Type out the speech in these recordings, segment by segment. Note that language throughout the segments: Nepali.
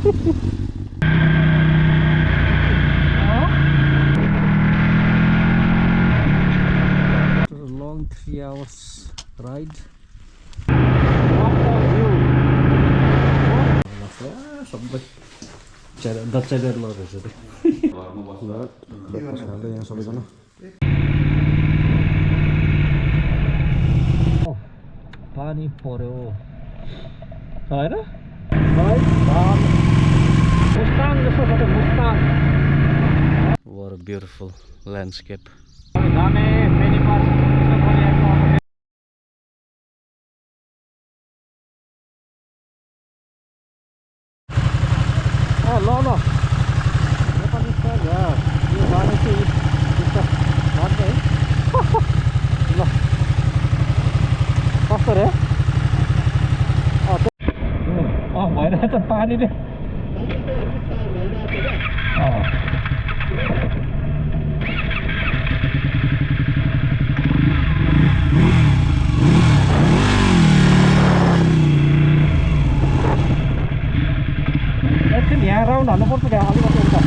After a long 3 hours ride. सबै दच्चाइदार रहेछ त्यो यहाँ सबैजना पानी पर्यो होइन What a beautiful landscape. ल ल यो गाडी चाहिँ है ल कस्तो रे भइरहेछ पानीले एकछिन यहाँ राउन्ड हाल्नुपर्छ क्या अलिकति उता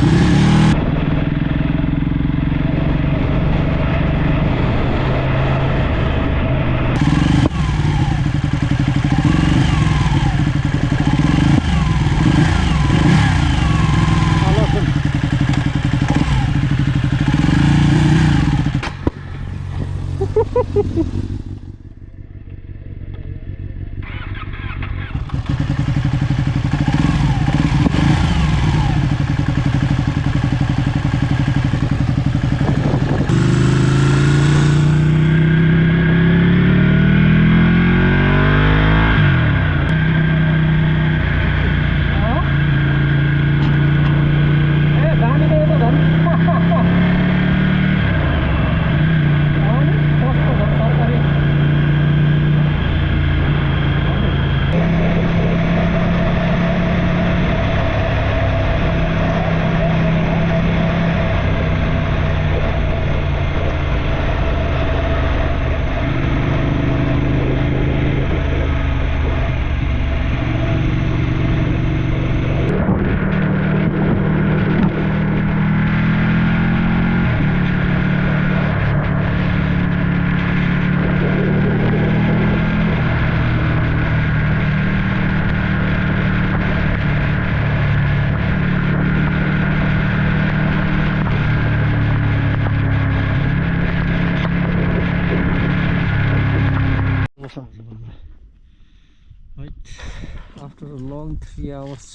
After a long 3 hours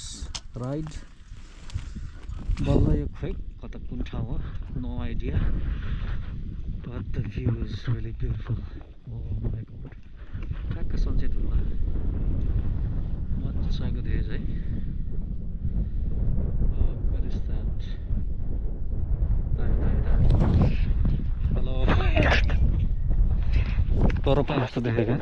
ride, बल्ल यो खोइ कता कुन ठाउँ हो, no idea, but the view is really beautiful. Oh my god, ठ्याक्क सनसेट होला, मजाको देश है. What is that? हेलो तर पनि जस्तो देखेको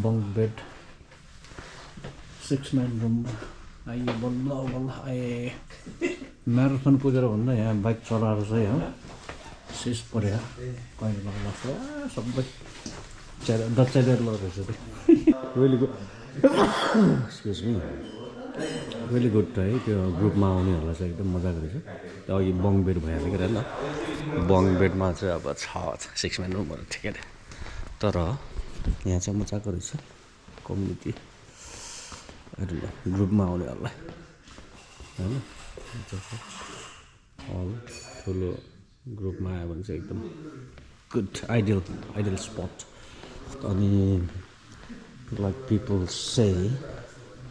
bunk bed, 6-man room. आइए बल्ल बल्ल आए म्याराथन कुदेर भन्दा यहाँ बाइक चलाएर चाहिँ हो सिस पर्यो कहिले लाग्छ सबै दच्चाइदार रहेछ त्यो really good excuse me really good है त्यो ग्रुपमा आउनेहरूलाई चाहिँ एकदम मजाको रहेछ त्यो अघि बङ्क बेड भइहाल्यो के ल बङ्क बेडमा चाहिँ अब 6-man रुमहरू ठिकै तर यहाँ चाहिँ मजाको रहेछ कम्युनिटी ग्रुपमा आउनेहरूलाई हैन हल ठुलो ग्रुपमा आयो भने चाहिँ एकदम गुड आइडियल स्पट अनि like people say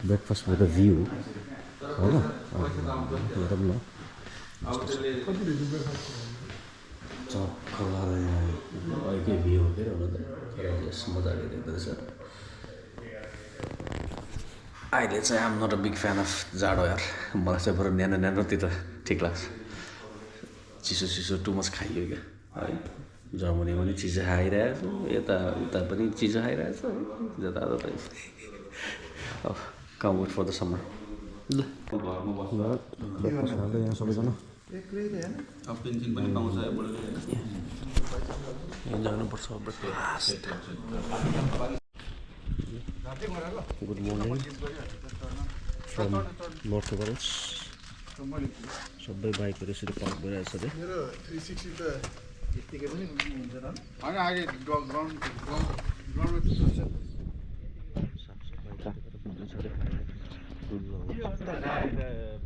breakfast with a view हैन हेरौँ न खोला अहिले भ्यू हो के हुन त यस मजाले देख्दो रहेछ अहिले चाहिँ I'm not a big fan of जाडो यार मलाई चाहिँ बरु न्यानो न्यानोतिर ठिक लाग्छ चिसो चिसो टु मच खाइयो क्या है जर्मनी पनि चिसो खाइरहेको छु यता उता पनि चिसो खाइरहेको छु जताततै अब come wait for the summer ल यहाँ सबैजना यहाँ जानुपर्छ breakfast good morning from North Wales सबै बाइकहरू यसरी पार्क भइरहेछ अरे मेरो 360 त यतिकै पनि हुन्छ र हैन अहिले ग्राउन्ड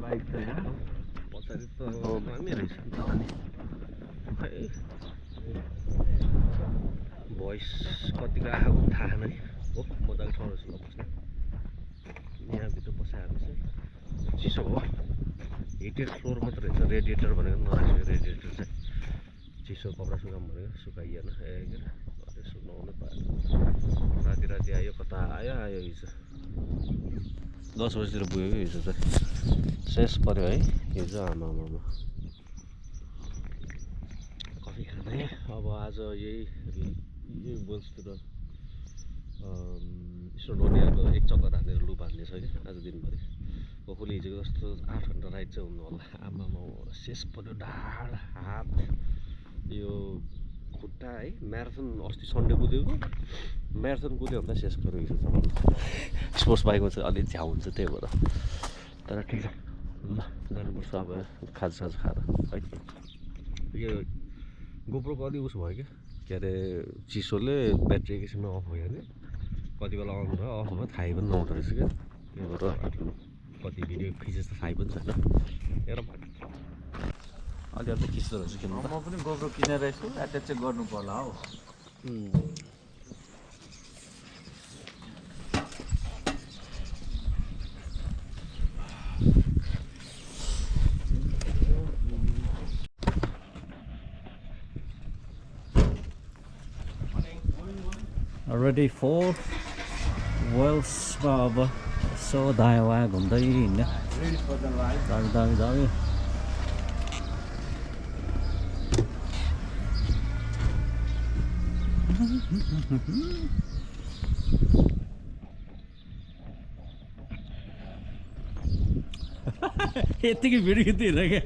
बाइक त यहाँ पछाडि त दामी रहेछ नि त नि खै भोइस कतिको आएको थाहा नै हो मजाको ठाउँ रहेछ ल बस्ने यहाँभित्र बसेँ हामी चाहिँ चिसो हो हिटेड फ्लोर मात्र रहेछ रेडिएटर भनेको नरहेछ रेडिएटर चाहिँ चिसो कपडा सुकाउँ भनेको सुकाइएन ए के अरे सुकाउनु पाएन राति राति आयो कता आयो हिजो 10 बजीतिर पुग्यो कि हिजो चाहिँ शेष पऱ्यो है हिजो आमा कफी खाँदै अब आज यही बोल्सतिर स्टोनियाको एक चक्कर हानेर लुप हान्ने छ कि आज दिनभरि होपफुली हिजोको जस्तो 8 घन्टा राइड चाहिँ हुनु होला आमामा शेष पऱ्यो ढाड हात यो खुट्टा है म्याराथन अस्ति सन्डे कुदेको म्याराथन कुद्यो भन्दा शेष पऱ्यो हिजो चाहिँ स्पोर्ट्स बाइकमा चाहिँ अलिक झ्याउ हुन्छ त्यही भएर तर ठिक छ ल जानुपर्छ अब खाजासाजा खाएर है यो गोप्रोको अलिक उस भयो के अरे चिसोले ब्याट्री एकैछिनमा अफ भयो भने कति बेला अन भयो अफ भयो थाहै पनि नहुँदो रहेछ क्या त्यही भएर कति भिडियो खिचेछ त थाहै पनि छैन हेरौँ अलि अलि खिच्दो रहेछ किन म पनि गोप्रो किनेर यसो एट्याच चाहिँ गर्नु पर्ला हौ Ready for Wales अब यसो दायाँ वायाँ घुम्दै हिँड्ने दामी दामी दामी यतिकै भिडियो खिच्दिनँ क्या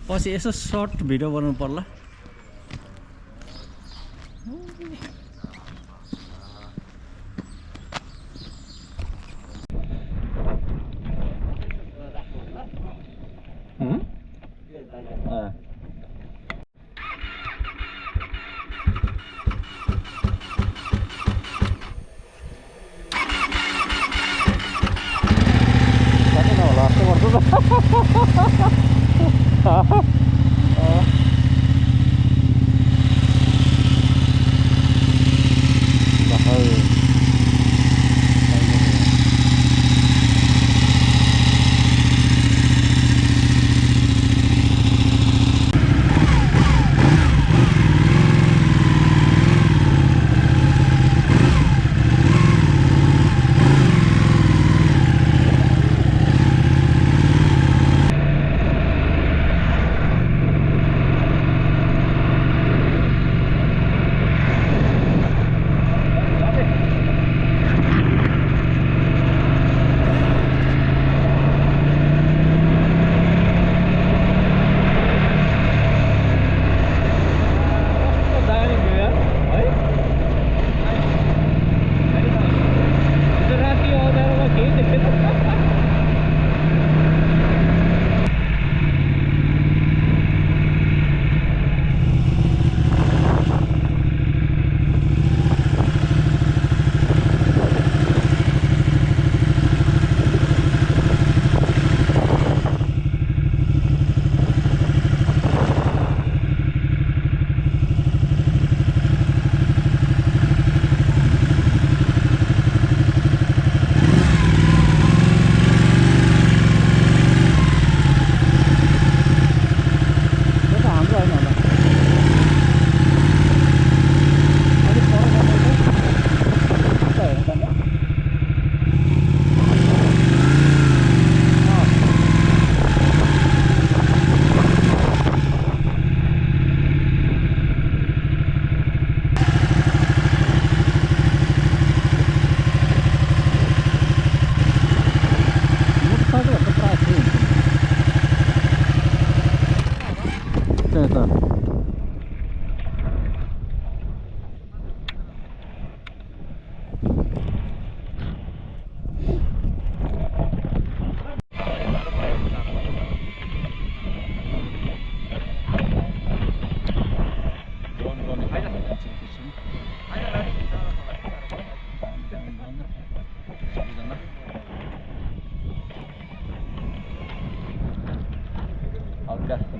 पछि यसो सर्ट भिडियो बनाउनु पर्ला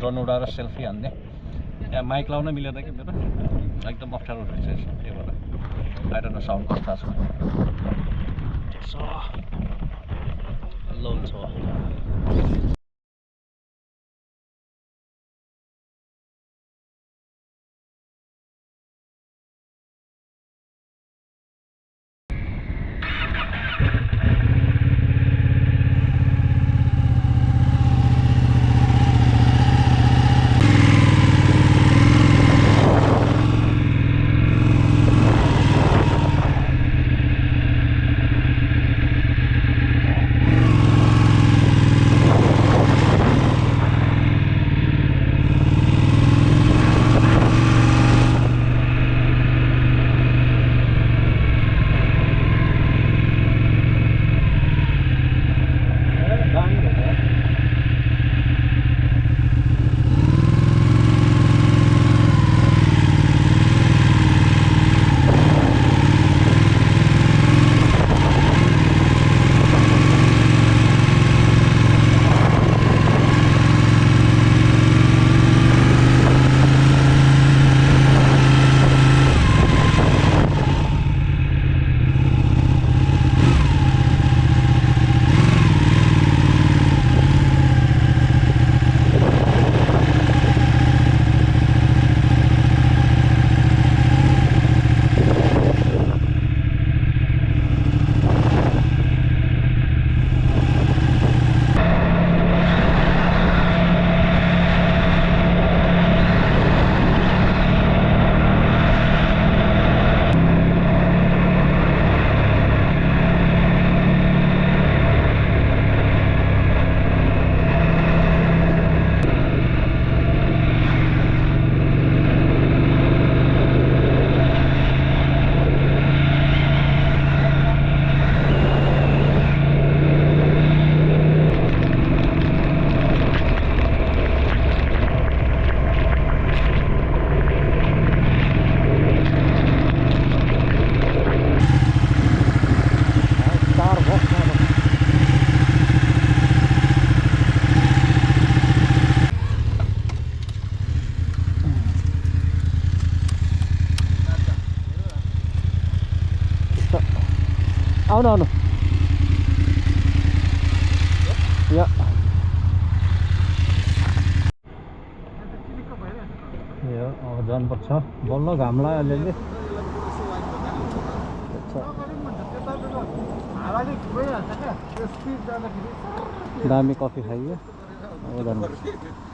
ड्रोन उडाएर सेल्फी हान्ने यहाँ माइक लाउन मिलेन कि मेरो एकदम अप्ठ्यारो रहेछ त्यही भएर आई डोन्ट नो साउन्ड कस्तो छ लोन छ आउनु या जानुपर्छ बल्ल घाम लाग्यो अलिअलि दामी कफी खाइयो अब जानुपर्छ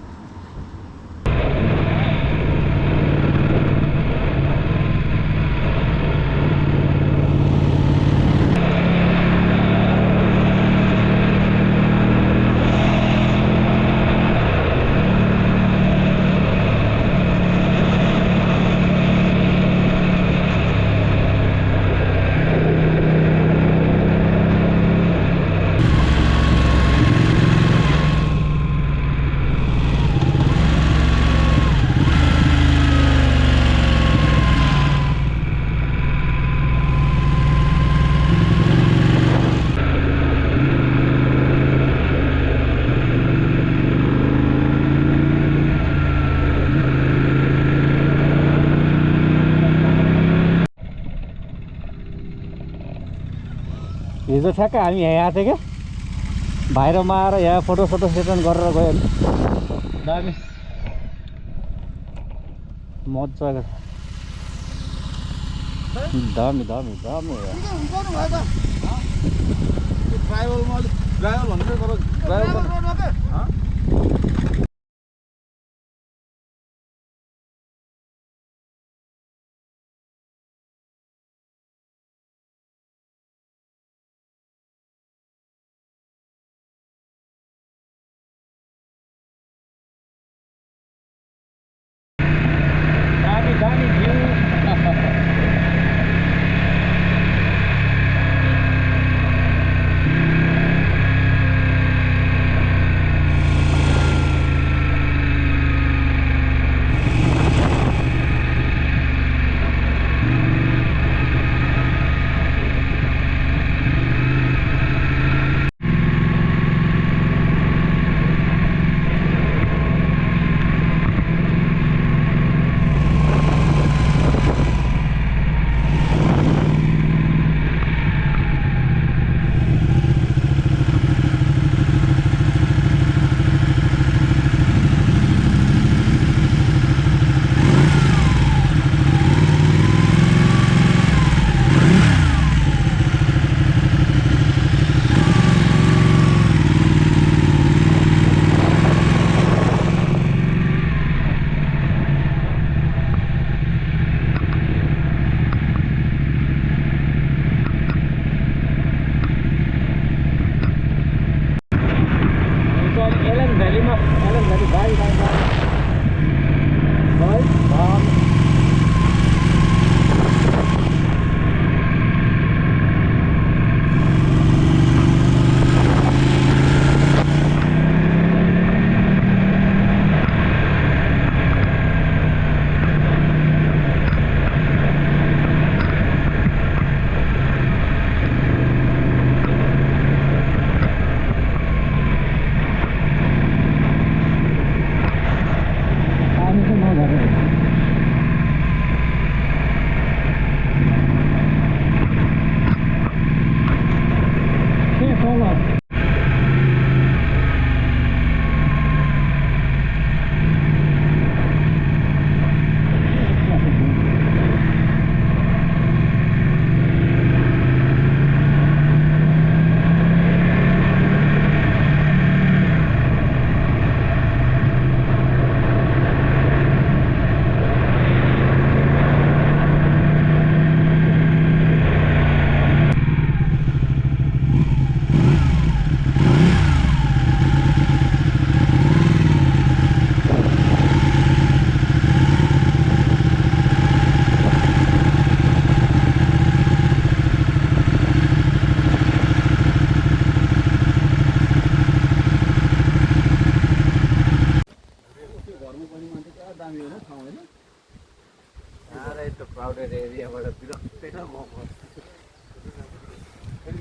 हिजो ठ्याक्कै हामी यहाँ आएको थियो क्या भाइरमा आएर यहाँ फोटो सेसन गरेर गयो नि दामी मजाको दामी दामी दामी ड्राइभर भन्दै तर ड्राइभर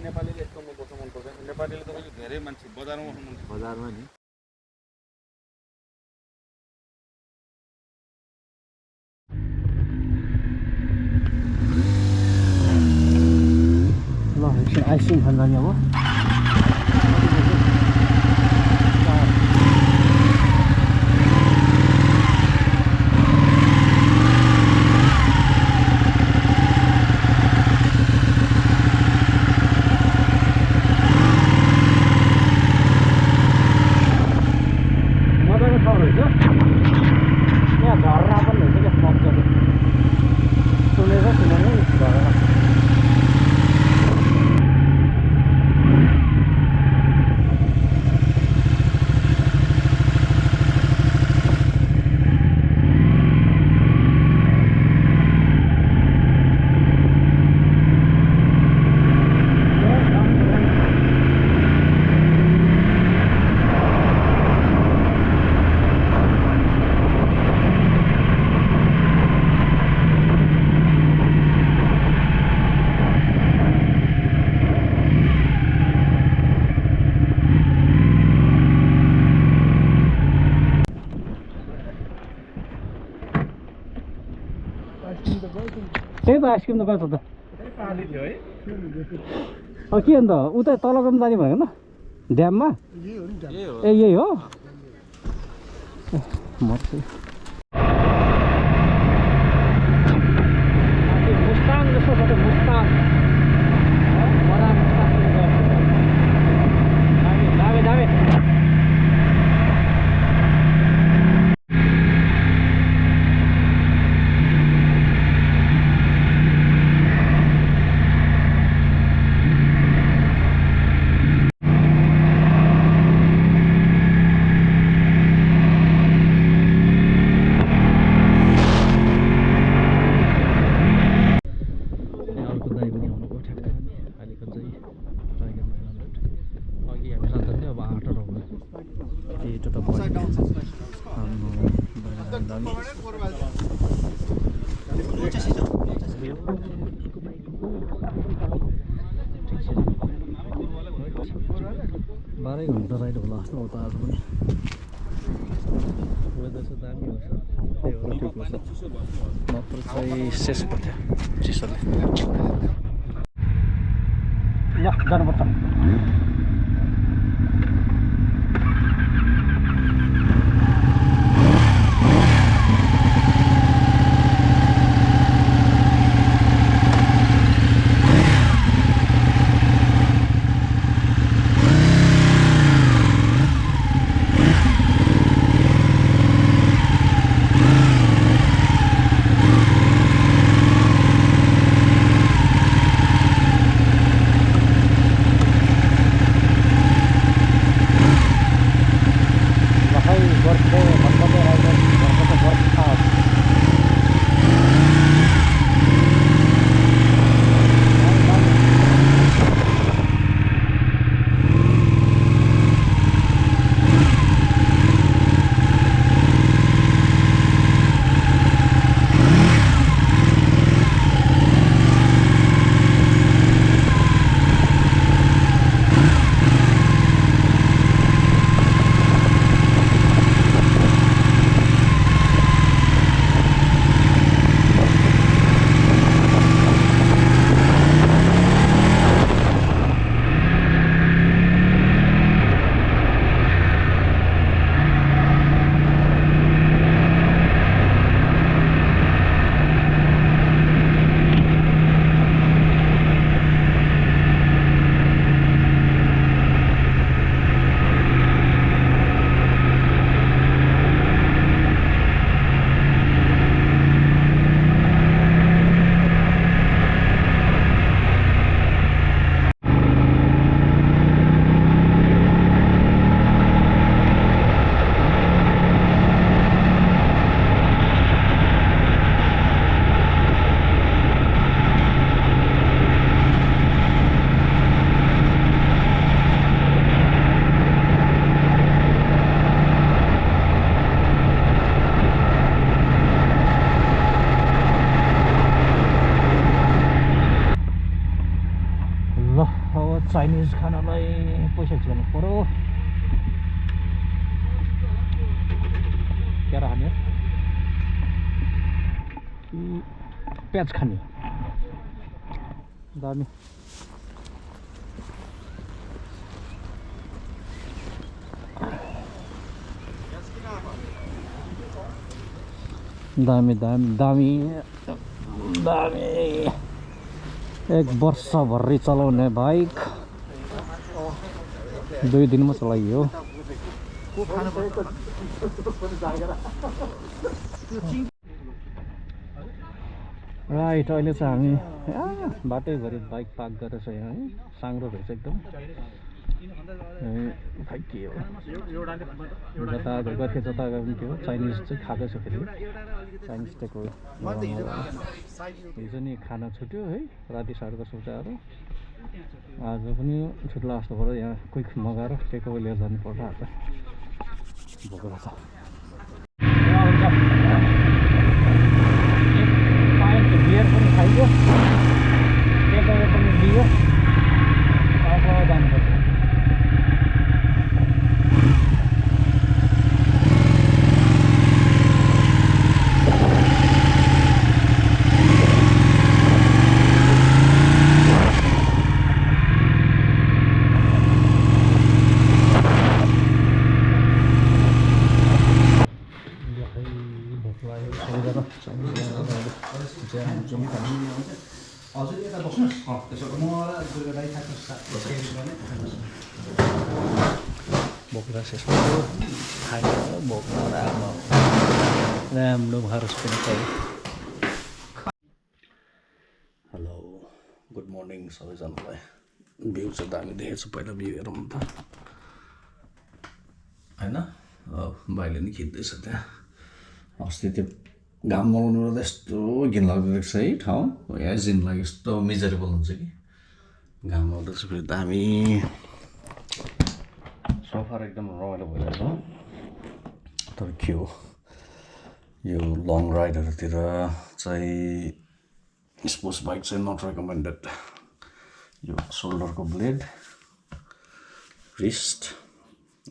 नेपालीले यस्तो मन पर्छ मन पर्दैन नेपालीले तपाईँको धेरै मान्छे बजारमा बस्नु मन पर्छ बजारमा नि ल एकछिन आइसक्रिम खान जाने अब मजाको ठाउँ रहेछ यहाँ झर्ना पनि रहेछ क्या मजाले सुनेको सुनेको झर्ना त्यही त आइसक्रिम त पाउँछ त पाली थियो है के अन्त उता तल पनि जाने भनेको न ड्याममा ए यही हो मर्छु मुस्ताङ जस्तो छ त मुस्ताङ दामी दामी बाह्रै घन्टा राइड होला जस्तो उता आज पनि वेदर चाहिँ दामी हुन्छ त्यही हो ठिक हुन्छ नत्र चाहिँ शेष पर्थ्यो चिसोले ल जानुपर्छ ल अब चाइनिज खानालाई पैसा झिक्नु पर्यो क्या खाने कि प्याज खाने दामी दामी दामी दामी दामी एक वर्षभरि चलाउने बाइक 2 दिनमा चलाइयो राइट अहिले चाहिँ हामी बाटैभरि बाइक पार्क गरेर छ यहाँ है साङ्ग्रो रहेछ एकदम खै के हो जता गएको थियो जता गएको पनि थियो चाइनिज चाहिँ खाँदैछ फेरि चाइनिज टेको हिजो नि खाना छुट्यो है राति 10:30 बजेर आज पनि छुट्ला जस्तो पऱ्यो यहाँ क्विक मगाएर टेको लिएर जानु पर्छ आज भोक लाग्छ बियर पनि खाइयो टेको पनि लियो अब जानुपर्छ बोक्दा शेष खायो बोक्न राम्रो भएर हेलो गुड मर्निङ सबैजनालाई भ्यू चाहिँ दामी देखेको छु पहिला भ्यू हेरौँ त होइन भाइले नि खिच्दैछ त्यहाँ अस्ति त्यो घाम मलाउनु पर्दा यस्तो घिनलाग्दो देख्छ है ठाउँ यहाँ जिनलाई यस्तो मिजरेबल हुन्छ कि घाम आउँदैछ फेरि दामी सोफार एकदम रमाइलो भइरहेछ तर के हो यो लङ राइडहरूतिर चाहिँ स्पोर्ट्स बाइक चाहिँ नट रेकमेन्डेड यो सोल्डरको ब्लेड रिस्ट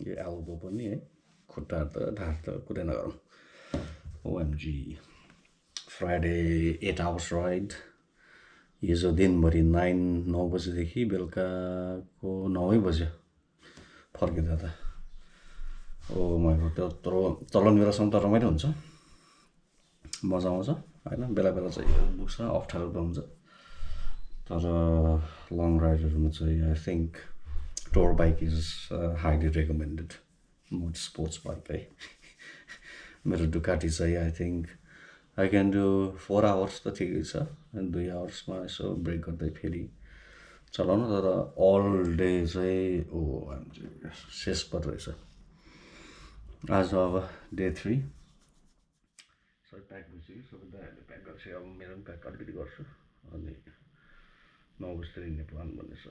यो एल्बो पनि है खुट्टाहरू त ढाड त कुरै नगरौँ OMG फ्राइडे 8 आवर्स राइड हिजो दिनभरि 9 बजेदेखि बेलुकाको 9 बज्यो फर्किँदा त ओ मैले त्यत्रो तल मेरोसम्म त रमाइलो हुन्छ मजा आउँछ होइन बेला बेला चाहिँ दुख्छ अप्ठ्यारो त हुन्छ तर लङ राइडहरूमा चाहिँ I think tour bike is highly recommended most sports bike है मेरो डुकाटी चाहिँ I think I can do 4 hours त ठिकै छ 2 आवर्समा यसो ब्रेक गर्दै फेरि चलाउनु तर अल डे चाहिँ ओ शेष पर रहेछ आज अब डे 3 सबै प्याक भइसक्यो सबै दाइहरूले प्याक गर्छ अब मेरो पनि प्याक अलिकति गर्छु अनि 9 बजीतिर हिँड्ने प्लान भन्ने छ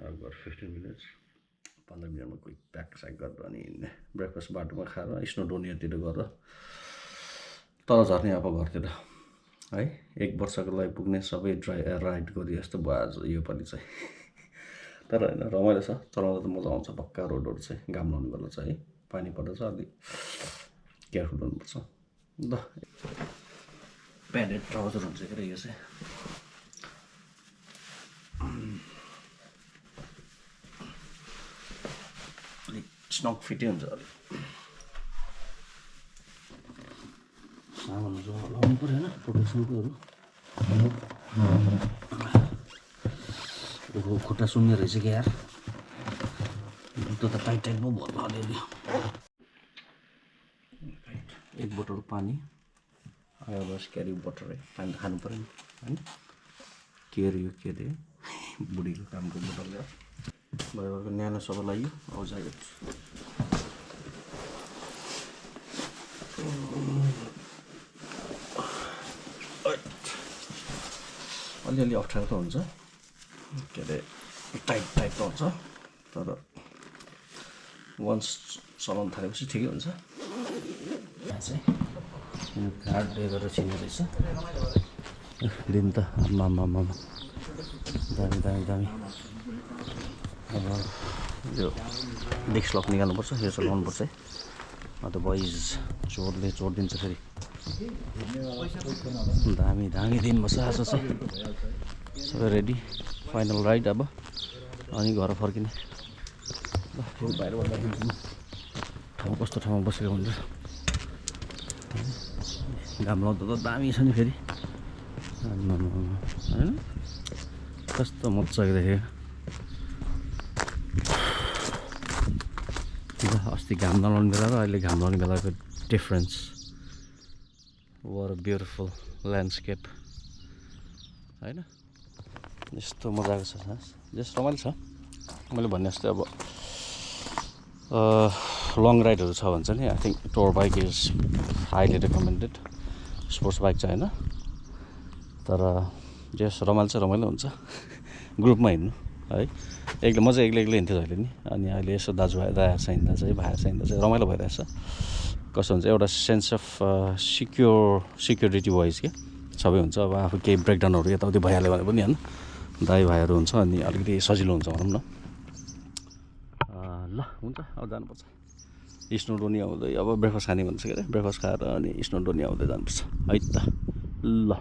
अब 15 मिनट्स 15 मिनटमा कोही प्याक स्याक गरेर अनि हिँड्ने ब्रेकफास्ट बाटोमा खाएर स्नोडोनियातिर गएर तल झर्ने अब घरतिर है 1 वर्षको लागि पुग्ने सबै राइड गरे जस्तो भयो आज यो पालि चाहिँ तर होइन रमाइलो छ चलाउँदा त मजा आउँछ पक्का रोडहरू चाहिँ घाम लाउने बेला चाहिँ है पानी पर्दा चाहिँ अलिक केयरफुल हुनुपर्छ ल प्याडेड ट्राउजर हुन्छ क्या यो चाहिँ अलिक स्नक फिटै हुन्छ अलिक सामानहरू लाउनु पऱ्यो होइन प्रोटेक्सनकोहरू खुट्टा सुन्ने रहेछ क्या यार त्यो त टाइट टाइटमा भर्नु अलिअलि 1 बोतल पानी बस क्यारी वाटर है पानी त खानु पऱ्यो नि होइन के अरे यो के अरे बुढीको कामको बोतल ल्याएर भइरहेको न्यानो सबै लाग्यो अब ज्याकेट अलिअलि अप्ठ्यारो त हुन्छ के अरे टाइट टाइट त हुन्छ तर वन्स चलाउनु थालेपछि ठिकै हुन्छ यहाँ चाहिँ यो कार्ड पे गरेर छिर्ने रहेछ दिन त आमा दामी दामी दामी अब यो डेस्क लक निकाल्नुपर्छ यो चलाउनुपर्छ है अन्त बोइज जोडले जोडिदिन्छ फेरि दामी दामी दिन बस्छ आज चाहिँ सबै रेडी फाइनल राइड अब अनि घर फर्किने ल यो बाहिरबाट दिन्छु ठाउँ कस्तो ठाउँमा बसेको हुन्छ घाम लाउँदा त दामी छ नि फेरि होइन कस्तो मजाको देखेँ अस्ति घाम नलाउने बेला र अहिले घाम लाउने बेलाको difference were a beautiful landscape होइन यस्तो मजाको छ जस रमाइलो छ मैले भने जस्तै अब लङ राइडहरू छ भन्छ नि I think tour bike is highly recommended sports bike चाहिँ होइन तर जस रमाइलो चाहिँ रमाइलो हुन्छ ग्रुपमा हिँड्नु है एक्लै म चाहिँ एक्लै हिँड्थेँ अहिले नि अनि अहिले यसो दाजुभाइ दायाहरू छ हिँड्दा चाहिँ भाइहरू छ हिँड्दा चाहिँ रमाइलो भइरहेछ कस्तो हुन्छ एउटा सेन्स अफ सिक्योरिटी वाइज क्या सबै हुन्छ अब आफू केही ब्रेकडाउनहरू यताउति भइहाल्यो भने पनि होइन दाइ भाइहरू हुन्छ अनि अलिकति सजिलो हुन्छ भनौँ न ल हुन्छ अब जानुपर्छ स्नोडोनी आउँदै अब ब्रेकफास्ट खाने भन्छ के अरे ब्रेकफास्ट खाएर अनि स्नोडोनी आउँदै जानुपर्छ है त ल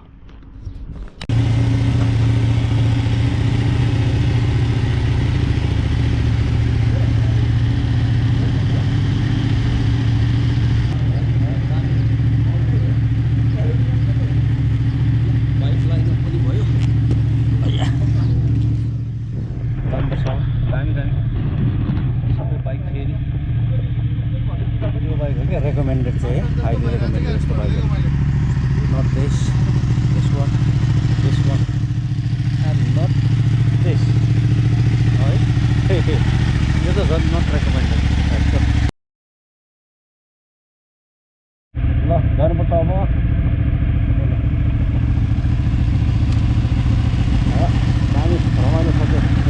recommended say highly recommended is the bike not this one and not this right this is not recommended ल जानुपर्छ अब दामी रमाइलो छ त्यो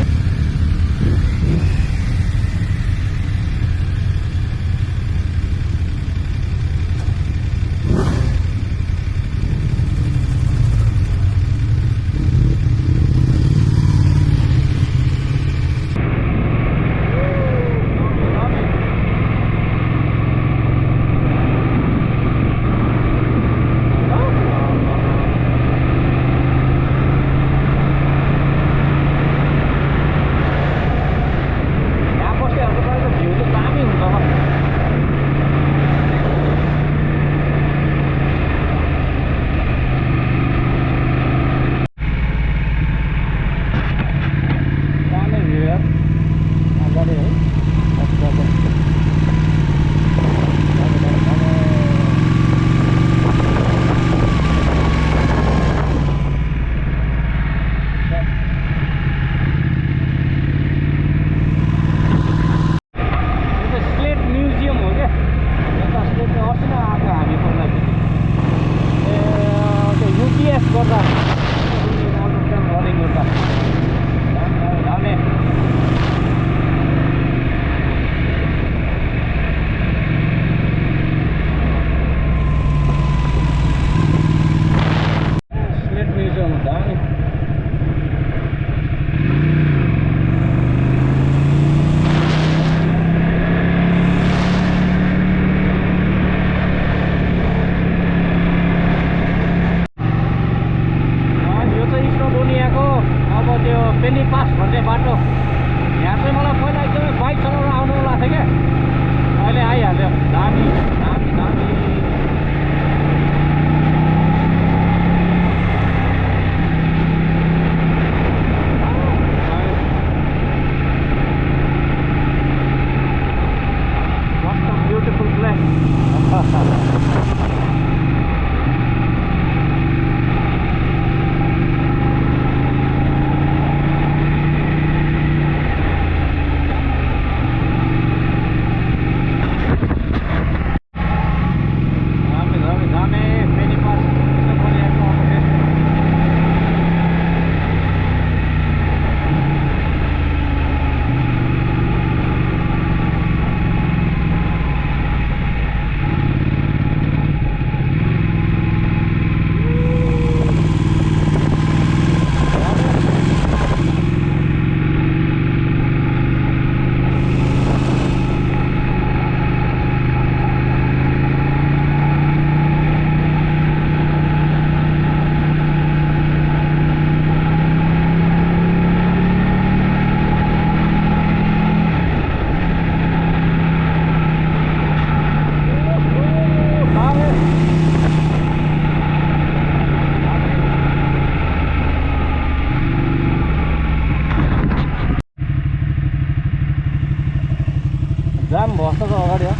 जाम बस्नको अगाडि हो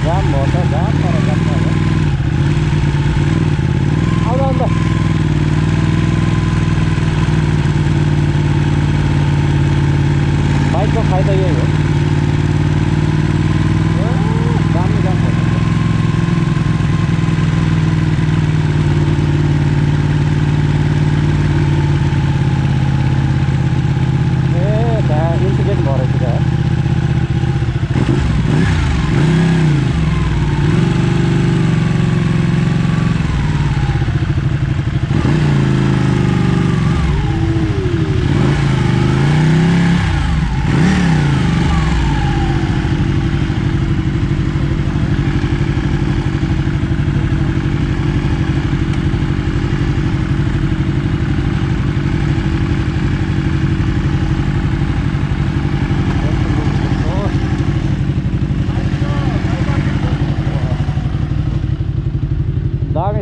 जाम भन्छ जाम तर जाम आउँदा आउँदा बाइकको फाइदा यही हो दामी जाम पर्छ इन्सिडेन्ट भएर चाहिँ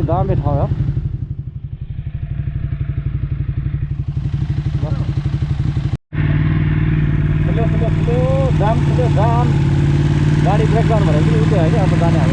दामी ठाउँ हो खुल्यो जाम गाडी ब्रेक गर्नु भनेर चाहिँ उतै होइन अब जाने अब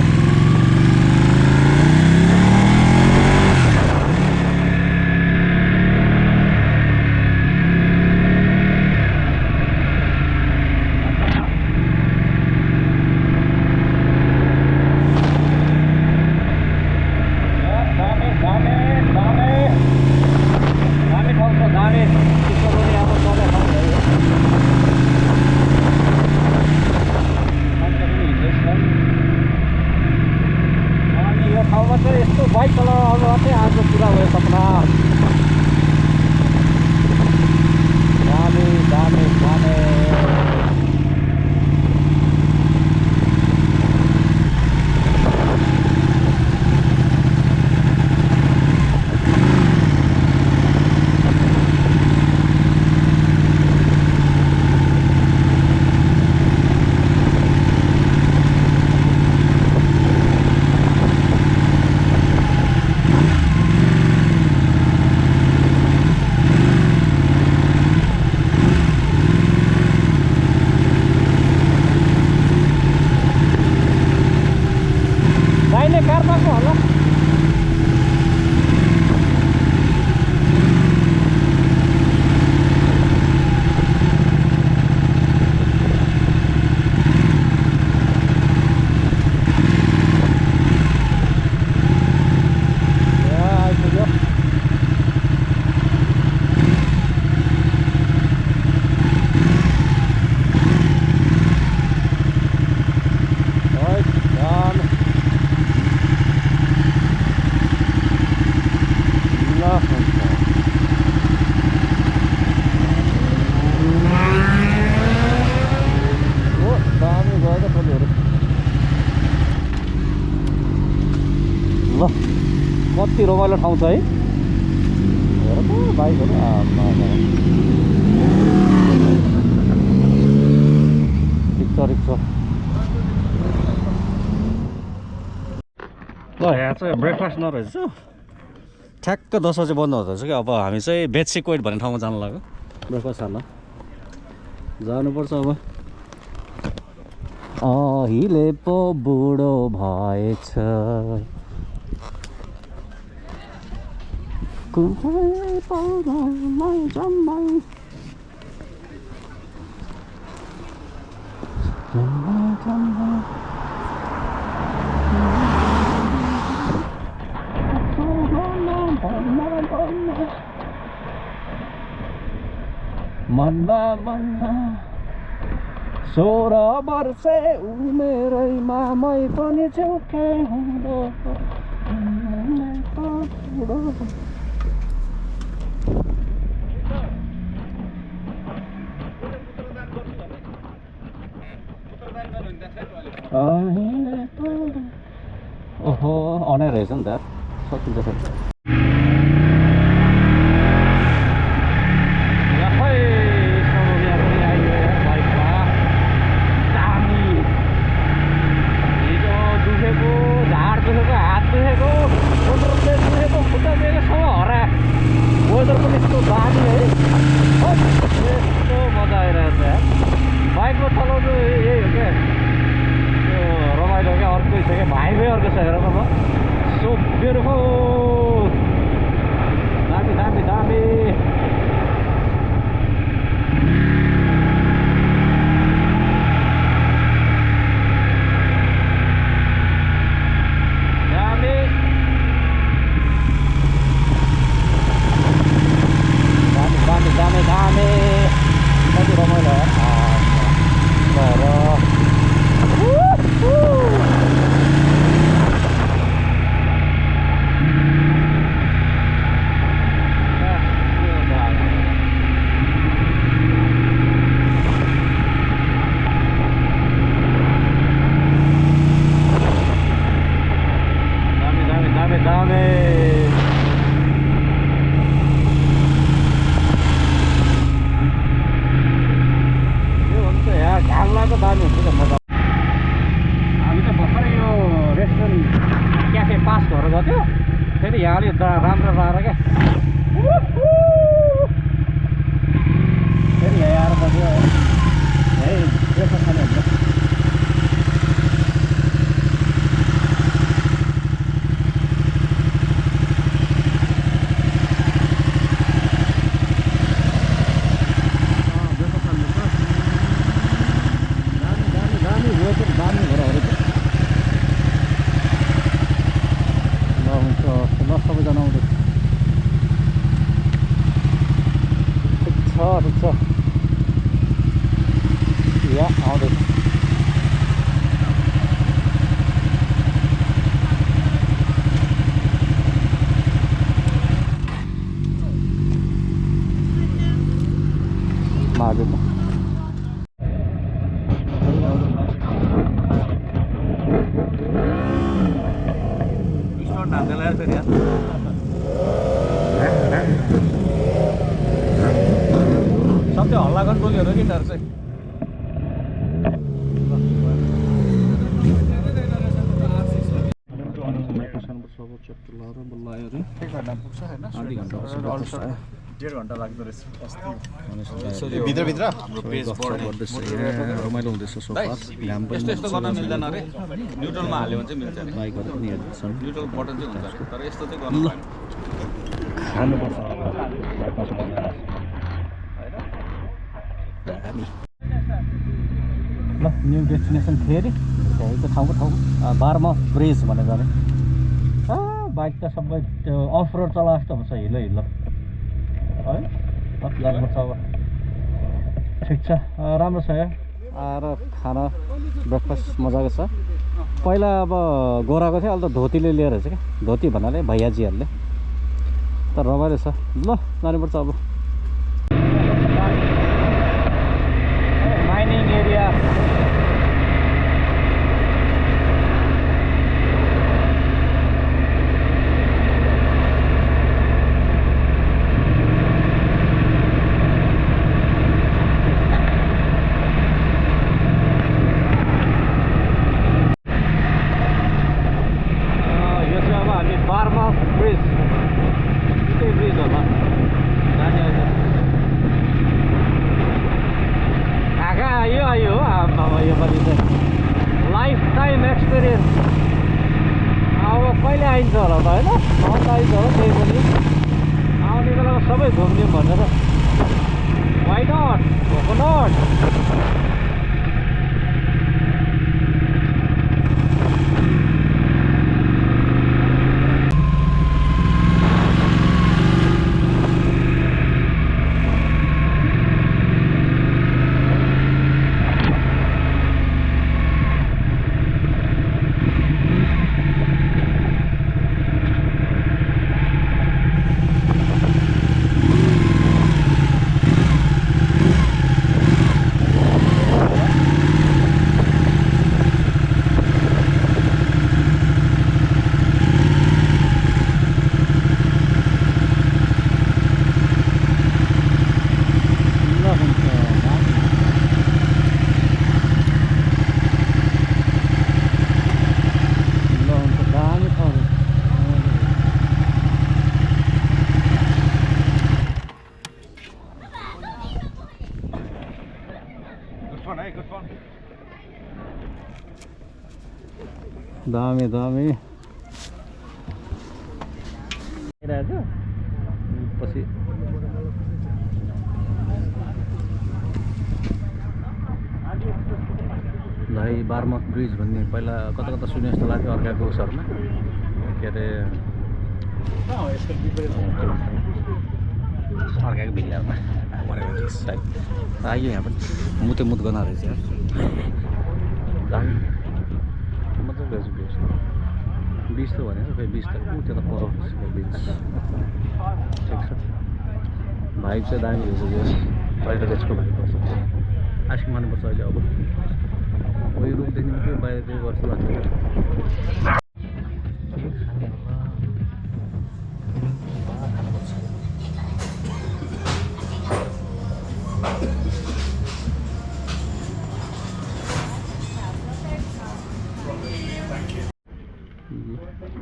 यस्तो बाइक चलाउनु मात्रै आज पुरा भयो सपना दामी कार पाएको होला ल कति रमाइलो ठाउँ छ है हेर त बाइकहरू रिक्सा ल यहाँ चाहिँ ब्रेकफास्ट नरहेछ ठ्याक्क 10 बजे बन्द हुँदो रहेछ कि अब हामी चाहिँ बेडसी कोइट भन्ने ठाउँमा जानु लाग्यो ब्रेकफास्ट खान जानुपर्छ अब अहिले पो बुढो भएछ मन्दा 16 वर्षे उमेरैमा मै पनि चुके हुँदो ओहो अनै रहेछ नि त सकिन्छ फेरि फेरि यहाँ अलिक राम्रो भएर क्या फेरि यहाँ आएर बस्यो है त्यसो खाने हुन्छ सबै हल्ला गर्न बोल्यो कि तर चाहिँ डेढ घन्टा लाग्दो रहेछ रमाइलो हुँदैछ सोफा यस्तो यस्तो गर्न मिल्दैन अरे न्युट्रलमा हाल्यो भने चाहिँ मिल्छ अरे बाइकहरू पनि हेर्दैछन् न्युट्रल बटन चाहिँ हुन्छ अरे तर यस्तो चाहिँ गर्नु भएन खानुपर्छ ल न्यू डेस्टिनेसन फेरि त्यहीको ठाउँ बारमा ब्रिज भनेको अरे बाइक त सबै त्यो अफ रोड चला जस्तो हुन्छ हिलो हिलो है जानुपर्छ अब ठिक छ राम्रो छ यहाँ आएर खाना ब्रेकफास्ट मजाको छ पहिला अब गोराको थियो अहिले त धोतीले लिएर रहेछ क्या धोती भन्नाले भैयाजीहरूले तर रमाइलो छ ल जानुपर्छ अब mining area life time experience अब कहिले आइन्छ होला त होइन आइन्छ होला त्यही पनि आउने बेलामा सबै घुम्यौँ भनेर वाइ नट कोकोनट दामी दामी पछि भाइ बारमक ब्रिज भन्ने पहिला कता कता सुने जस्तो लाग्थ्यो अर्काको उसहरूमा के अरे अर्काको भिडियोमा आइयो यहाँ पनि मुते मुत गर्न रहेछ मजाको रहेछ बिच त भनेर खै बिच त त्यो त पर बिच ठिक छ भाइब चाहिँ दामी रहेछ यो पहिला त्यसको भाइब पर्छ आइसक्रिम खानुपर्छ अहिले अब यो रुखदेखि त्यो बाहिर त्यो गर्छ लाग्छ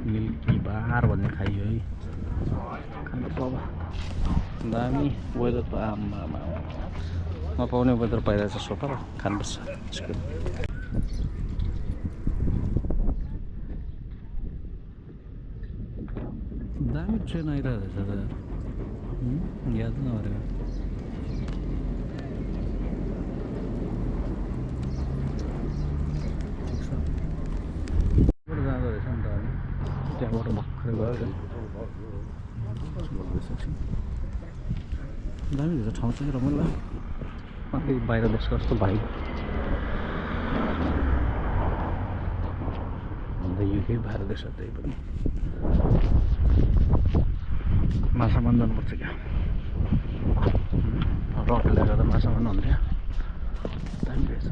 मिल्की बार भन्ने खाइयो है खानुपर्छ अब दामी वेदर त आम्मा नपाउने वेदर पाइरहेछ सोफा र खानुपर्छ चिकन दामी ट्रेन आइरहेको रहेछ त याद नगरेको जाँदो रहेछ नि त त्यहाँबाट भर्खरै गएर दामी रहेछ ठाउँ चाहिँ रमाइलो माथि बाहिर देशको जस्तो भाइ अन्त युके बाहिर देश त्यही पनि माछा मार्न जानुपर्छ क्या रकले गर्दा माछा मार्नु हुन्थ्यो दामी रहेछ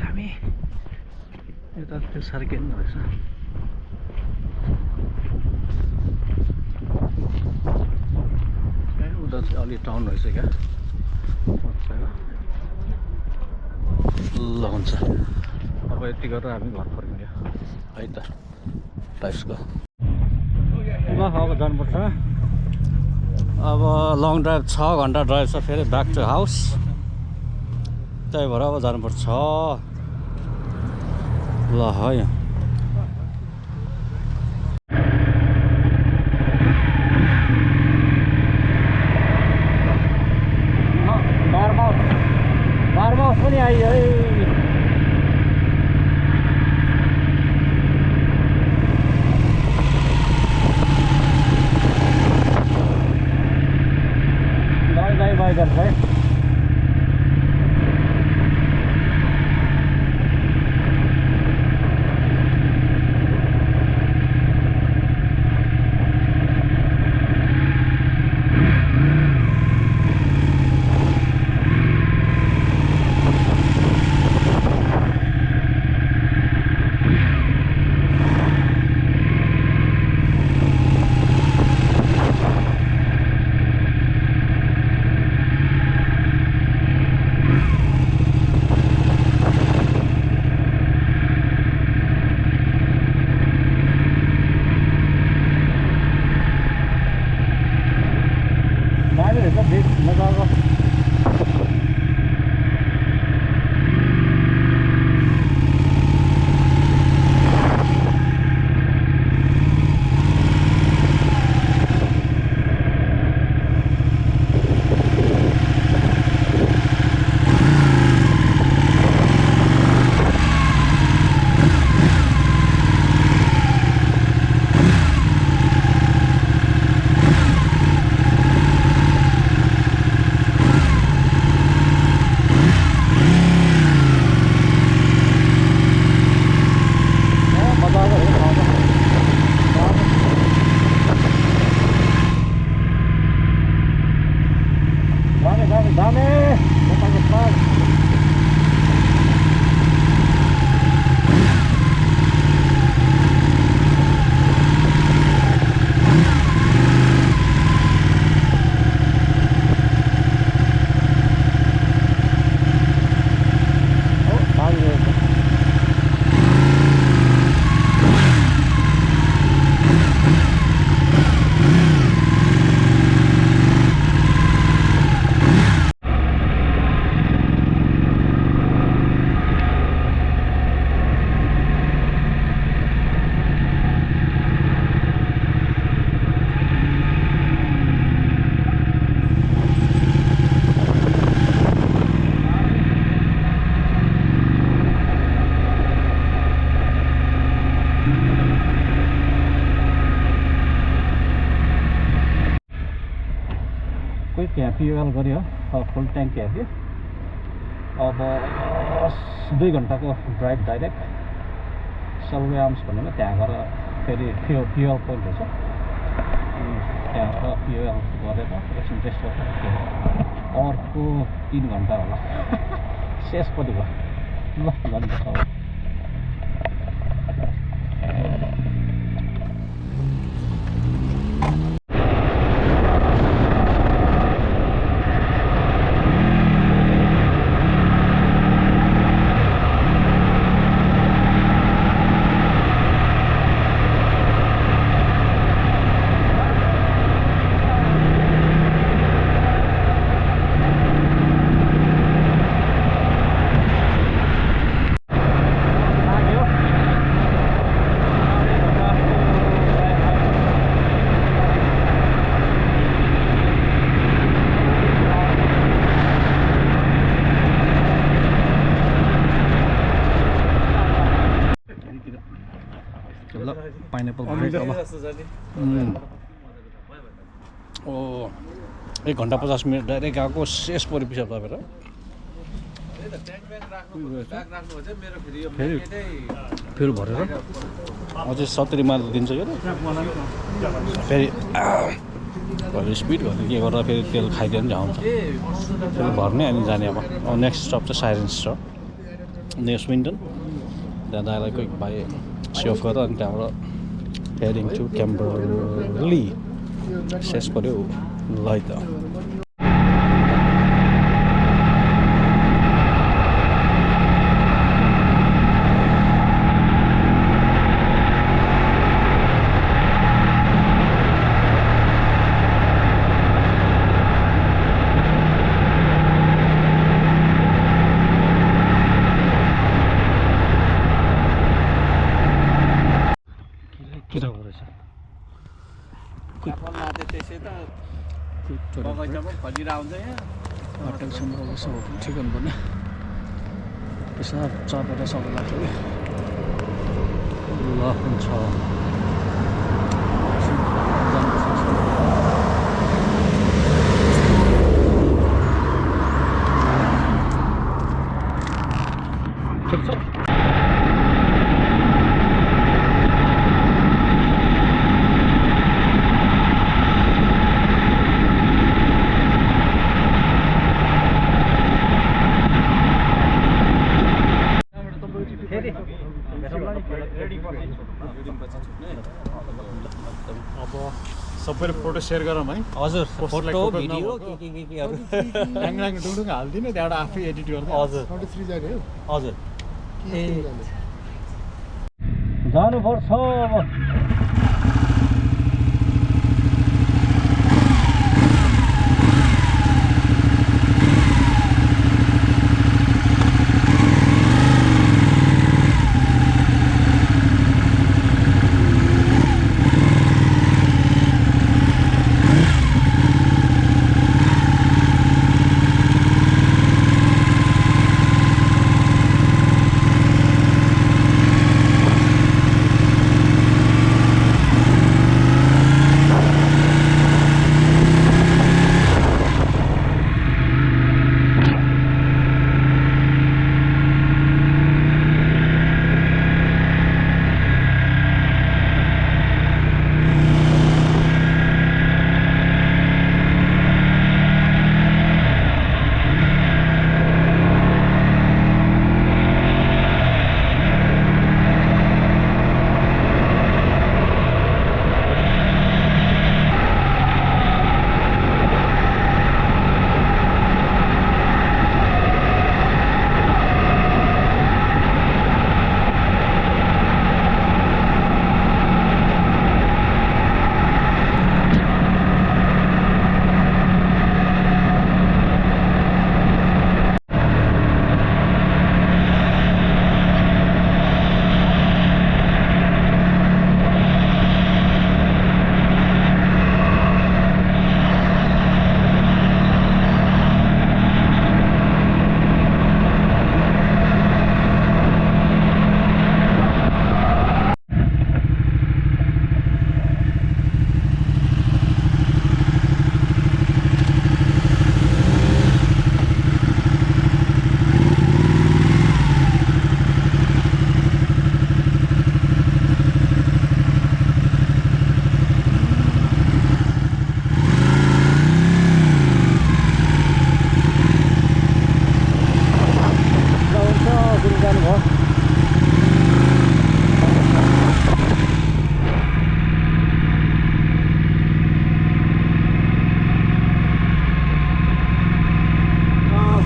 दामी यता त्यो सर्किन रहेछ उता चाहिँ अलि टाउन रहेछ क्या ल हुन्छ अब यति गरेर हामी घर फर्किन्छ है त टाइप्सको ल अब जानुपर्छ अब लङ ड्राइभ 6 घन्टा ड्राइभ छ फेरि ब्याक टु हाउस त्यही भएर अब जानुपर्छ ल है बारमाउस पनि आइयो है दाइ बाइक है यहाँ पिएल गऱ्यो फुल ट्याङ्क हेऱ्यो अब 2 घन्टाको ड्राइभ डाइरेक्ट सबै आर्म्स भनेको त्यहाँ गएर फेरि फ्युल पोइन्ट रहेछ त्यहाँ गएर पिएल गरेर एकछिन टेस्ट गरेर अर्को 3 घन्टा होला शेषपट्टि भयो ल जानुपर्छ ब्रेक अब 1 घन्टा 50 मिनट डाइरेक्ट गएको शेष पऱ्यो पिसाब तपाईँ फेरि भरेर अझै 70 माइल दिन्छ यो फेरि स्पिड गर्ने के गरेर फेरि तेल खाइदियो भने आउँछ फेरि भर्ने अनि जाने अब नेक्स्ट स्टप चाहिँ साइरेन्स छ नेक्स्ट विन्टन त्यहाँ दाइलाई कोही भाइ सेफ गरेर अनि त्यहाँबाट हेडिङ टु क्याम्बरली शेष पऱ्यो ल है त होटलसम्म यसो ठिक हुनुपर्ने पिसाब चपेर सबै लाग्छ कि ल हुन्छ ठिक छ अब सबैले फोटो सेयर गरौँ है हजुर फोटो भिडियो के ल्याङ डुङडुङ हालिदिनु त्यहाँबाट आफै एडिट गर्नु हजुर 43 जाने हो हजुर जानुपर्छ अब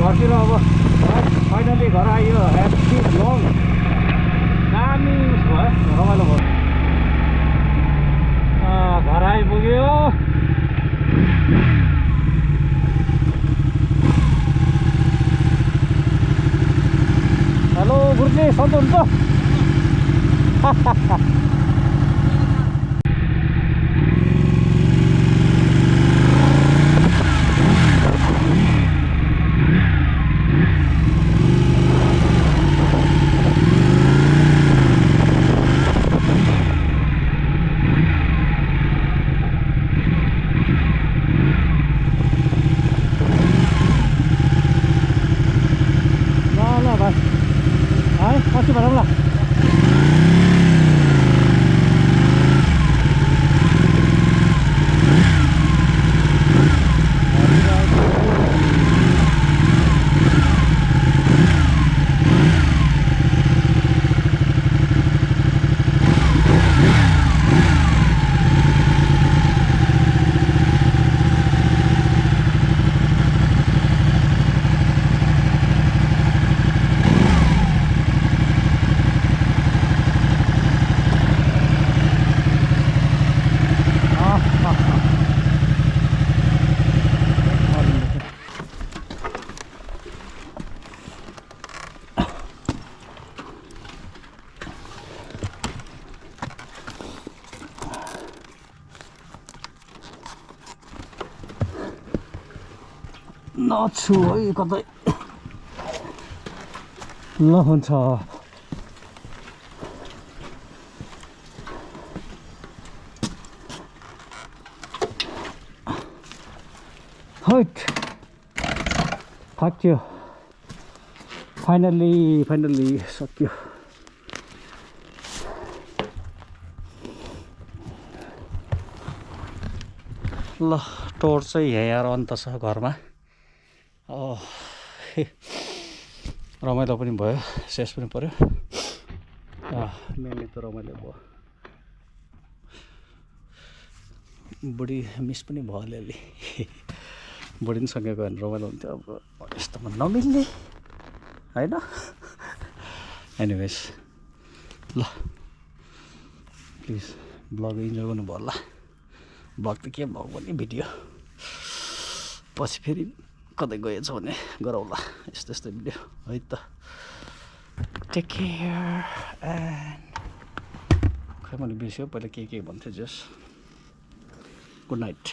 घरतिर अब फाइनली घर आइयो ह्याप्पी लङ दामी भयो रमाइलो भयो घर आइपुग्यो हेलो गुरुजी सन्चो हुन्छ के भनौँ ल नछु है कतै ल हुन्छ हैट थाक्यो फाइनल्ली सक्यो ल टोर चाहिँ यहाँ अन्त छ घरमा रमाइलो पनि भयो सेस पनि पर्यो मेनली त रमाइलो भयो बुढी मिस पनि भयो अलिअलि बुढी पनि सँगै गयो भने रमाइलो हुन्थ्यो अब यस्तोमा नमिल्ने होइन एनिवेज ल प्लिज ब्लग इन्जोय गर्नुभयो होला ब्लग त के ब्लग भन्ने भिडियो पछि फेरि कतै गएछ भने गरौँला यस्तो यस्तो भिडियो है त टेक केयर एन्ड खै मैले बिर्स्यो पहिला के भन्थेँ जस गुड नाइट